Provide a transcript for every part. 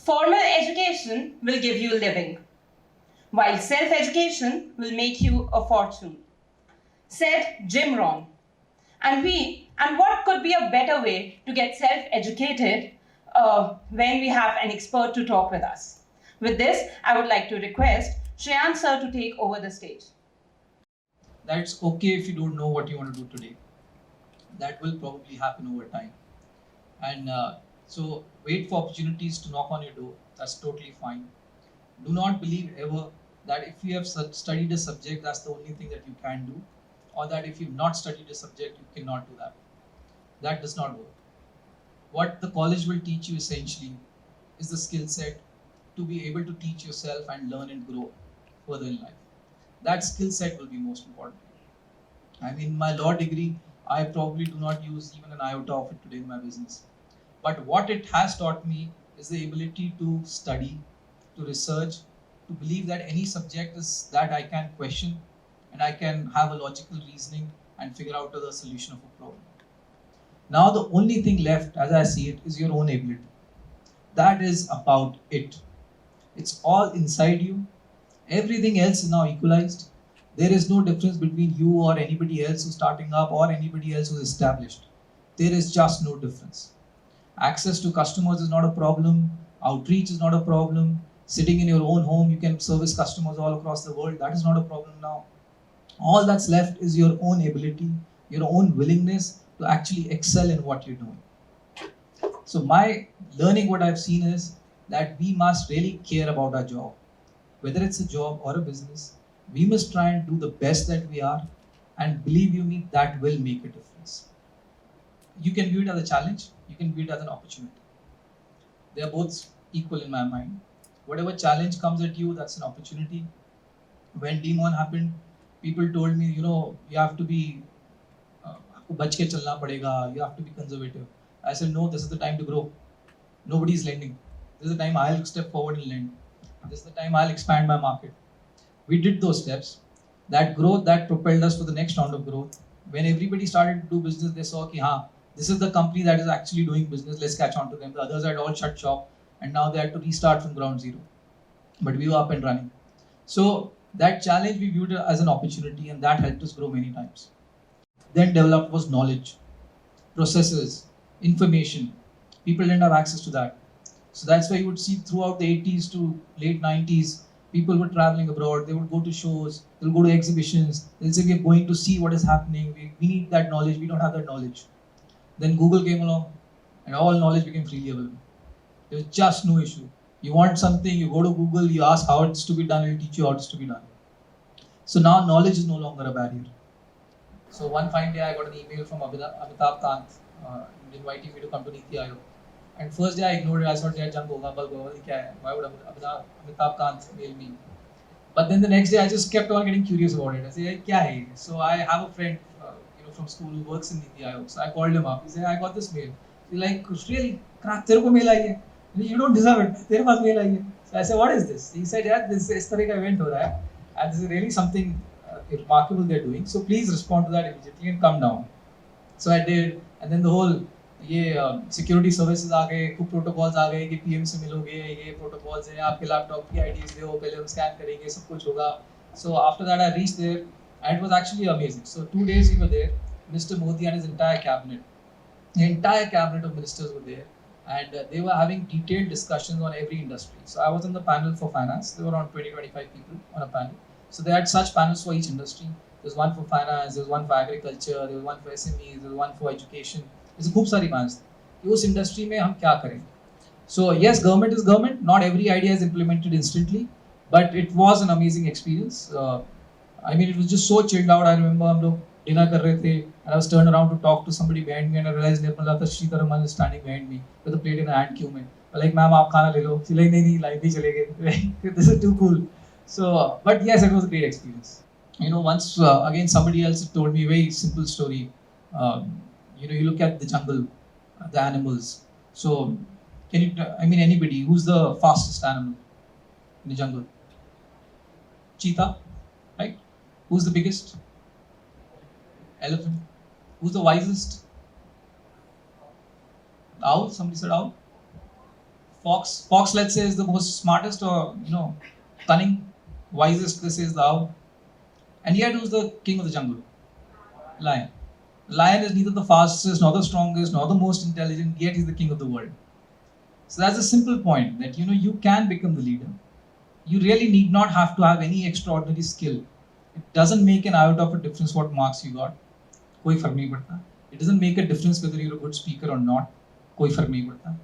Formal education will give you a living, while self-education will make you a fortune, said Jim Rohn. And what could be a better way to get self-educated when we have an expert to talk with us? With this, I would like to request Shreyans sir to take over the stage. That's okay if you don't know what you want to do today. That will probably happen over time. And so wait for opportunities to knock on your door. That's totally fine. Do not believe ever that if you have studied a subject, that's the only thing that you can do, or that if you've not studied a subject, you cannot do that. That does not work. What the college will teach you essentially is the skill set to be able to teach yourself and learn and grow further in life. That skill set will be most important. I mean, my law degree, I probably do not use even an iota of it today in my business. But what it has taught me is the ability to study, to research, to believe that any subject is that I can question and I can have a logical reasoning and figure out the solution of a problem. Now the only thing left, as I see it, is your own ability. That is about it. It's all inside you. Everything else is now equalized. There is no difference between you or anybody else who's starting up or anybody else who's established. There is just no difference. Access to customers is not a problem. Outreach is not a problem. Sitting in your own home, you can service customers all across the world. That is not a problem now. All that's left is your own ability, your own willingness to actually excel in what you're doing. So my learning, what I've seen is that we must really care about our job. Whether it's a job or a business, we must try and do the best that we are, and believe you me, that will make a difference. You can view it as a challenge, you can view it as an opportunity. They are both equal in my mind. Whatever challenge comes at you, that's an opportunity. When Demon happened, people told me, you have to be, बच के चलना पड़ेगा, you have to be conservative. I said, no, this is the time to grow. Nobody is lending. This is the time I'll step forward and lend. This is the time I'll expand my market. We did those steps. That growth, that propelled us to the next round of growth. When everybody started to do business, they saw that this is the company that is actually doing business. Let's catch on to them. The others had all shut shop, and now they had to restart from ground zero. But we were up and running. So that challenge we viewed as an opportunity, and that helped us grow many times. Then developed was knowledge, processes, information. People didn't have access to that. So that's why you would see throughout the 80s to late 90s, people were traveling abroad, they would go to shows, they'll go to exhibitions, they'll say, we're going to see what is happening, we need that knowledge, we don't have that knowledge. Then Google came along, and all knowledge became freely available. There was just no issue. You want something, you go to Google, you ask how it's to be done, it'll teach you how it's to be done. So now knowledge is no longer a barrier. So one fine day I got an email from Amitabh Kant inviting me to come to Niti Aayog. And first day I ignored it. I thought, yeah, junk hoga, bulk hoga, kya hai? Why would Amitabh Kant mail me? But then the next day I just kept on getting curious about it. I said, kya hai? So I have a friend from school who works in Niti Aayog. So I called him up. He said, I got this mail. He's like, really? Tere ko mail aayi hai? You don't deserve it. Tere paas mail aayi hai. So I said, what is this? He said, yeah, this is tarah ka event ho raha hai. And this is really something remarkable they're doing. So please respond to that immediately and come down. So I did. And then the whole security services आ गए, खूब protocols आ गए कि PM से मिलोगे, ये protocols हैं, आपके लैपटॉप की आईडीज दो, पहले हम स्कैन करेंगे, सब कुछ होगा. So after that I reached there and it was actually amazing. So 2 days we were there. Mr. Modi and his entire cabinet, the entire cabinet of ministers were there, and they were having detailed discussions on every industry. So I was on the panel for finance. There were around 20-25 people on a panel. So they had such panels for each industry. There's one for finance, there's one for agriculture, there's one for SMEs, there's one for education. There's खूब सारी panels कि उस industry में हम क्या करें. So yes, government is government. Not every idea is implemented instantly, but it was an amazing experience. I mean, it was just so chilled out. I remember हम लोग dinner कर रहे थे, and I was turned around to talk to somebody behind me, and I realized Nirmala Sitharaman is standing behind me with a plate in her hand. क्यों में? Like, ma'am, आप खाना ले लो. She's like, नहीं, live भी चलेंगे. This is too cool. So, but yes, it was a great experience. Once again somebody else told me a very simple story. You look at the jungle, the animals. So, anybody, who's the fastest animal in the jungle? Cheetah, right? Who's the biggest? Elephant. Who's the wisest? Owl. Somebody said owl. Fox, let's say, is the most smartest or cunning, wisest. This is the owl, and yet who's the king of the jungle? Lion. Lion is neither the fastest, nor the strongest, nor the most intelligent. Yet he's the king of the world. So that's a simple point that you can become the leader. You really need not have to have any extraordinary skill. It doesn't make an iota of a difference what marks you got. कोई फर्क नहीं पड़ता. It doesn't make a difference whether you're a good speaker or not. कोई फर्क नहीं पड़ता.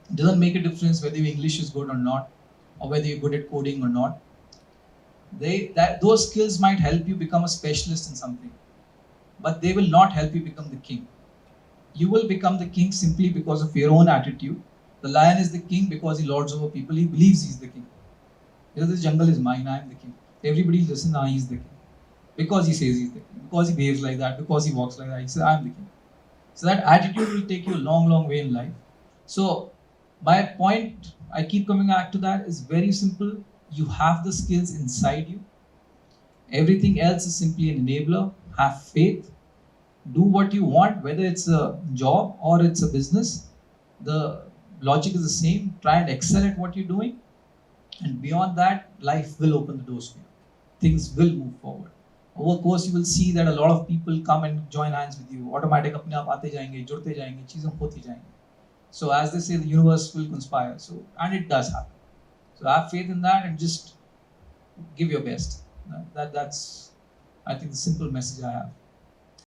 It doesn't make a difference whether your English is good or not, or whether you're good at coding or not. Those skills might help you become a specialist in something, but they will not help you become the king. You will become the king simply because of your own attitude. The lion is the king because he lords over people. He believes he's the king. This jungle is mine. I am the king. Everybody listen. He's the king because he says he's the king. Because he behaves like that. Because he walks like that. He says, I am the king. So that attitude will take you a long, long way in life. So my point, I keep coming back to that, is very simple. You have the skills inside you. Everything else is simply an enabler. Have faith. Do what you want, whether it's a job or it's a business. The logic is the same. Try and excel at what you're doing. And beyond that, life will open the doors for you. Things will move forward. Over course, you will see that a lot of people come and join hands with you. Automatic अपने आप आते जाएंगे, जुड़ते जाएंगे, चीजें होती जाएंगी. So as they say, the universe will conspire. So, and it does happen. So have faith in that and just give your best. That's, I think, the simple message I have.